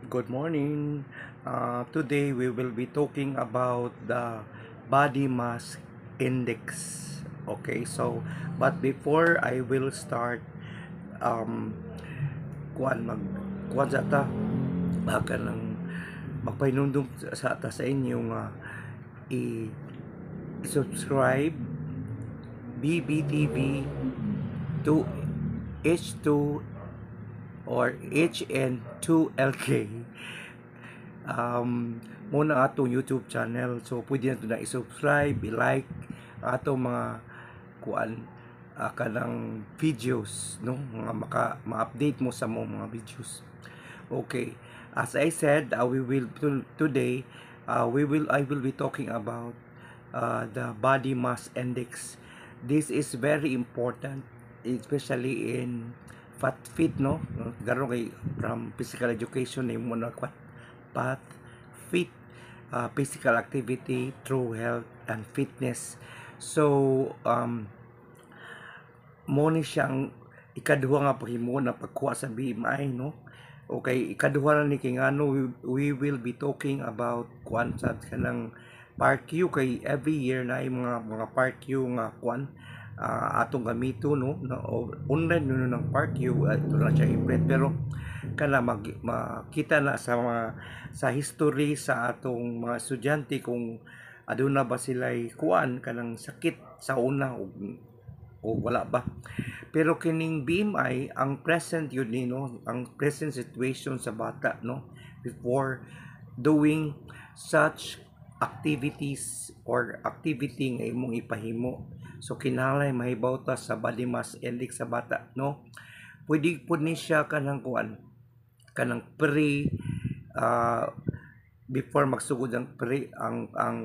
Good morning. Today we will be talking about the body mass index. Okay, but before I will start, um, kuan sa ta, baka nang magpahinumdum sa ata sa inyo nga i-subscribe BBTV to H2 or HN2LK muna atong YouTube channel. So pwede na na i-subscribe, i-like atong mga kuan kanang videos, no, mga ma-update mo sa mga videos. Okay, as I said, we will today I will be talking about the body mass index. This is very important, especially in fit, no, garo kay from physical education ni mo na path fit, physical activity through health and fitness. So mo ni siyang ikaduha nga paghimo na pagkuha sa BMI, no. Okay, ikaduha na ni kay ngano we will be talking about kuan sa kanang part Q, kay every year na mga part Q nga kuan atong gamito, no, na online no ng part Q, ito na siya i-print, pero kana makita na sa history sa atong mga estudyante kung aduna ba sila'y kuan kanang sakit sa una o wala ba. Pero kining BMI ang present yun ni, no, ang present situation sa bata, no, before doing such activities or activity nga imong ipahimo. So kinahanglan mahibaw ta sa body mass index sa bata, no. Pwede pud ni siya kanang kuan kanang uh, before magsugod ang ang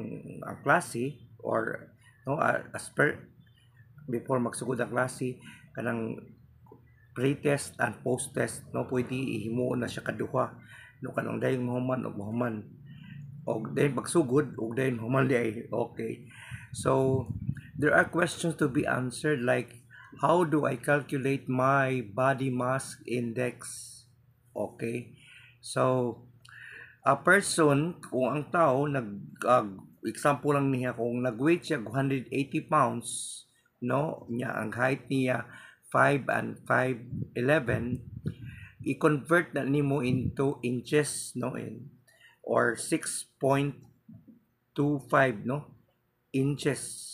klase, or no, as per before magsugod ang klase kanang pre-test and post-test, no, pwede ihimo na siya kaduha, no, kanang dayon mahuman og dayon pagsugod og dayon human di. Okay, so there are questions to be answered like how do I calculate my body mass index. Okay, so a person, kung ang tao example lang niya, kung nag-weight siya 180 pounds, no, niya ang height niya 5 and 5'11", i-convert na nimo into inches, no, or 6.25, no, inches.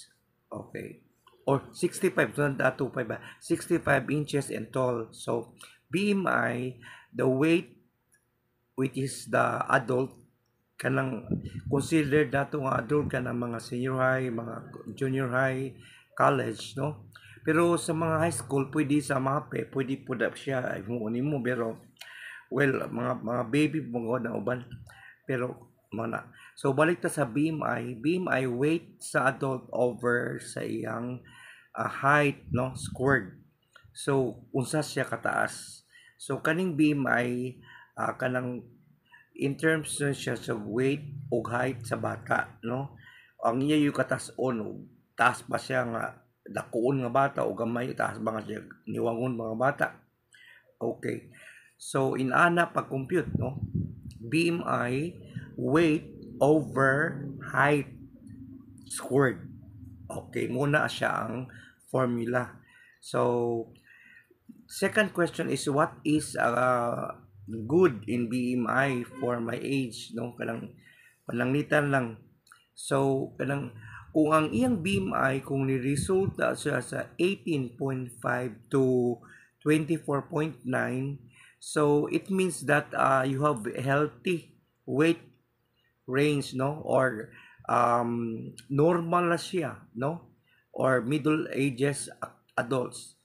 Okay, or 65, so not 25, 65 inches and tall. So BMI, the weight which is the adult, kanang considered nato nga adult kanang mga senior high, mga junior high, college, no. Pero sa mga high school, pwede sa MAPE, pwede po na siya imuunin mo, pero well, mga baby mga na uban, pero mana. So balik ta sa BMI weight sa adult over sa iyang height, no, squared. So unsa siya kataas. So kaning BMI kanang in terms na siya sa weight o height sa bata, no, ang iya yung katas-on, taas ba siya nga dakuon nga bata o gamay, taas ba nga siya niwangon mga bata. Okay, so in ana pag-compute, no, BMI weight over height squared. Okay, muna siya ang formula. So second question is what is good in BMI for my age, no, kanang pananglitan lang. So kanang kung ang iyang BMI kung ni-resulta siya sa 18.5 to 24.9, so it means that you have healthy weight range, no, or normal na siya, no, or middle ages adults.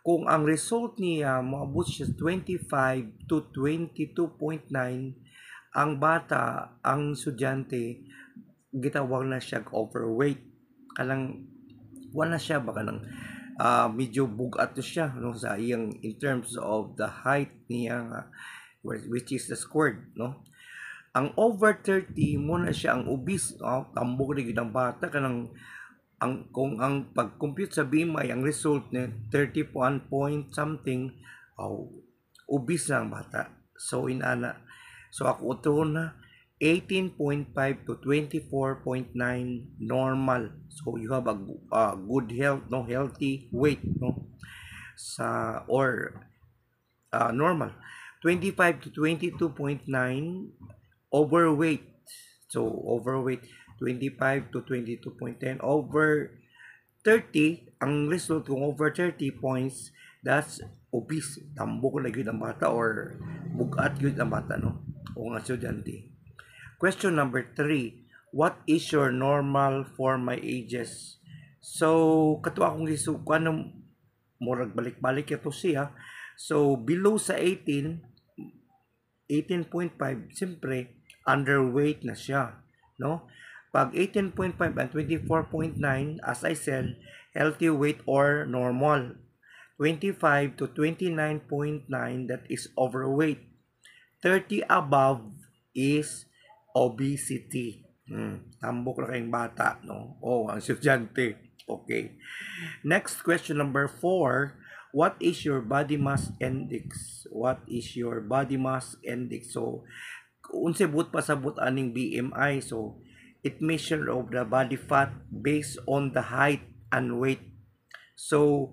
Kung ang result niya moabot siya 25 to 22.9, ang bata, ang estudyante, gitawag na siya overweight. Kanang wala siya ba kanang medyo bugat to siya, no, sa iyang in terms of the height niya which is the squared, no. Ang over 30 mo na siya ang obese, tambok rin ng bata kanang kung ang pag-compute sa BMI ang result niya 31 point something, obese na ang bata. So inana, So ako ito na 18.5 to 24.9 normal. So you have a good health, no, healthy weight, no, sa or normal. 25 to 22.9 overweight. So overweight 25 to 22.10 over 30, ang result kung over 30 points, that's obese. Tambok na yun ang bata or bugat yun ang bata, no? O nga estudyante. Question number 3. What is your normal for my ages? So, kato akong isukan ng murag balik-balik ito siya. So, below sa 18, 18.5, siyempre, underweight na siya, no? Pag 18.5 and 24.9, as I said, healthy weight or normal. 25 to 29.9, that is overweight. 30 above is obesity. Tambok na kayong bata, no? Oh, ang estudyante. Okay. Next question number 4. What is your body mass index? What is your body mass index? So, unsa but pasabot aning BMI. So, it measure of the body fat based on the height and weight. So,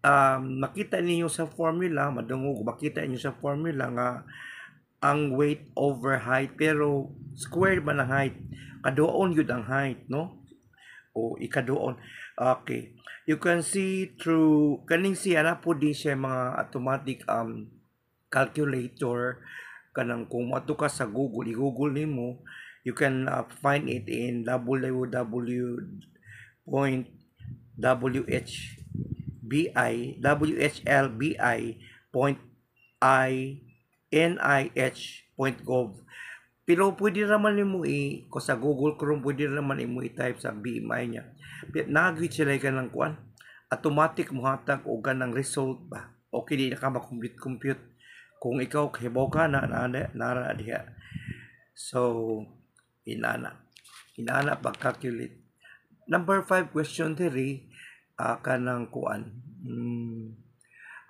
makita ninyo sa formula, madungog, makita ninyo sa formula nga ang weight over height, pero square man ang height, kaduon yun ang height, no? O ikaduon. Okay. You can see through, kaning siya na po din siya mga automatic calculator, kanang kung mato ka sa Google, i-Google nimo, you can find it in www.whlbi.nih.gov. Pero pwede naman nimo ko sa Google Chrome, pwede naman imo i-type sa BMI niya. Nagwit sila ka ng kuan, automatic mo hatag o ganang result ba. Okay, di na ka makompute kung ikaw kahibaw ka na diha. So, inana pag-calculate. Number 5 question diri, kanang kuan.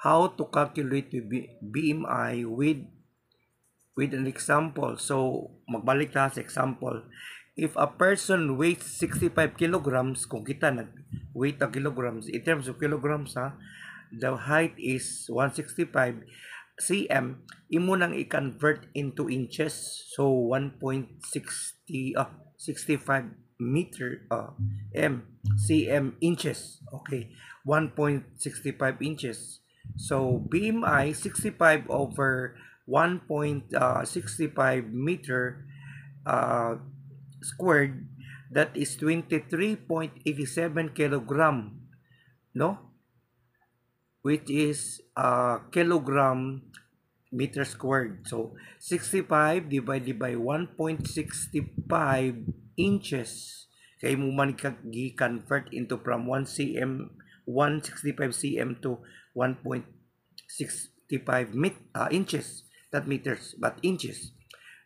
How to calculate the BMI with an example. So, magbalik ta sa example. If a person weighs 65 kilograms, kung kita nag-weight na kilograms, in terms of kilograms the height is 165 cm, imo nang i-convert into inches. So 65 meter cm inches. Okay, 1.65 inches. So BMI 65 over 1.65 meter squared, that is 23.87 kilogram, no? Which is kilogram meter squared. So 65 divided by 1.65 inches, kay mo man gi-convert into from 1 cm 165 cm to 1.65 inches, not meters but inches.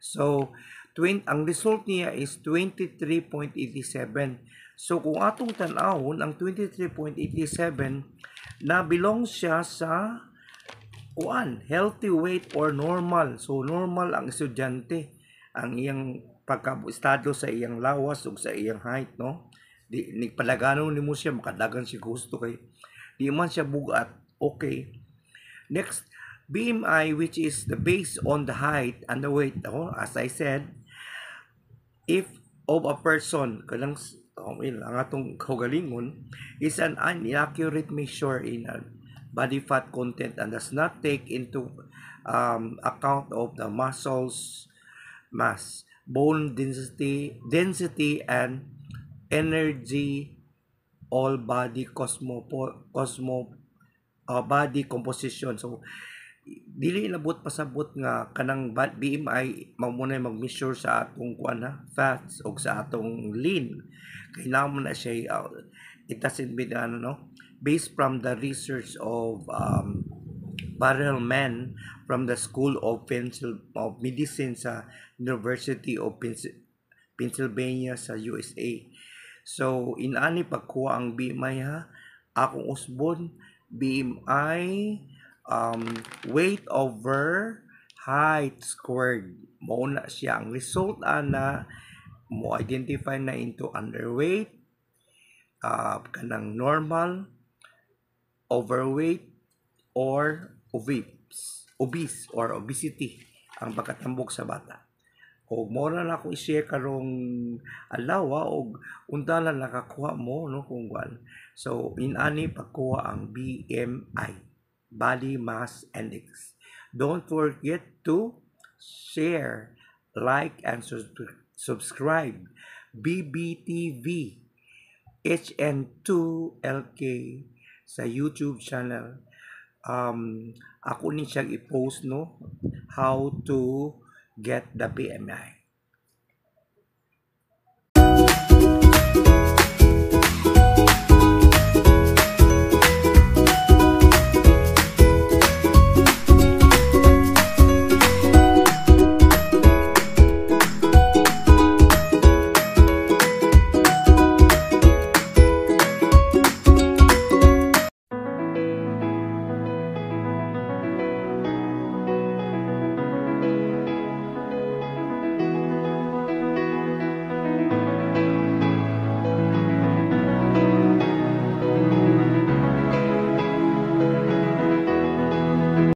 So ang result niya is 23.87. So kung atong tan-awon ang 23.87, na belong siya sa healthy weight or normal. So normal ang estudyante, ang iyang pagka-estado sa iyang lawas o sa iyang height, no? Di palaganon nimo siya, makadagan siya gusto kay di man siya bugat. Okay. Next, BMI, which is the based on the height and the weight. As I said, if of a person, ang atong kaugalingon, is an inaccurate measure in body fat content and does not take into account of the muscles mass, bone density and energy, all body body composition. So dili inabot pasabot nga kanang BMI mao na mag-measure sa atong fats o sa atong lean. Kailangan na siya it doesn't be based from the research of Barrelman from the School of Medicine sa University of Pennsylvania sa USA. So inani pagkuha ang BMI akong usbon BMI weight over height squared. Mauna siya ang result ana mo identify na into underweight, kanang normal, overweight, or obese or obesity ang pagkatambok sa bata. O mo na ako i-share karong alawa og unta lang nakakuha mo no kung kuan. So inani pagkuha ang BMI, body mass index. Don't forget to share, like and subscribe BBTV HN2LK sa YouTube channel. Ako ni siyang i-post no how to get the BMI.